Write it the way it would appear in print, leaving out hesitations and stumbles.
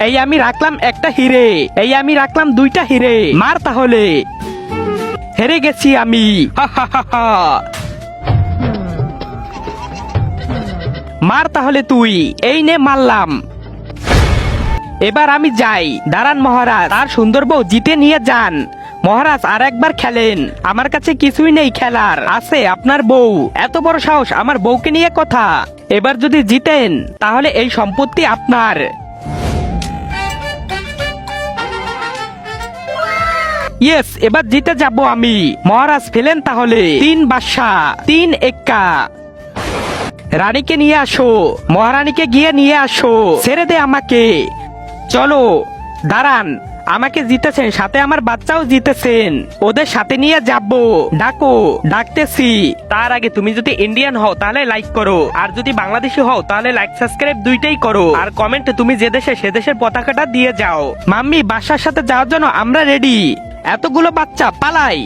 এই আমি রাখলাম একটা হিরে, এই আমি রাখলাম দুইটা হিরে। মার তাহলে। হেরে গেছি আমি। হা হা হা হা। মার তাহলে তুই। এই নে মারলাম। এবার আমি যাই। দাঁড়ান মহারাজ, আর সুন্দর বউ জিতে নিয়ে যান। মহারাজ আর একবার খেলেন, আমার কাছে কিছুই নেই খেলার, আছে আপনার বউ। এত বড় সাহস আমার বউকে নিয়ে কথা। এবার যদি জিতেন তাহলে এই সম্পত্তি আপনার। ইয়েস, এবার জিতে যাব আমি। মহারাজ ফেলেন তাহলে। 3 বাদশা, 3 এক্কা। রানীকে নিয়ে আসো, মহারানীকে গিয়ে নিয়ে আসো। ছেড়ে দে আমাকে। চলো। দাঁড়ান, আমাকে জিতেছেন, সাথে আমার বাচ্চাও জিতেছেন, ওদের সাথে নিয়ে যাব। ডাকো। ডাকতেছি। তার আগে তুমি যদি ইন্ডিয়ান হও তাহলে লাইক করো, আর যদি বাংলাদেশি হও তাহলে লাইক সাবস্ক্রাইব দুইটাই করো, আর কমেন্টে তুমি যে দেশে সে দেশের পতাকাটা দিয়ে যাও। মাম্মি, বাসার সাথে যাওয়ার জন্য আমরা রেডি। এতগুলো বাচ্চা পালাই।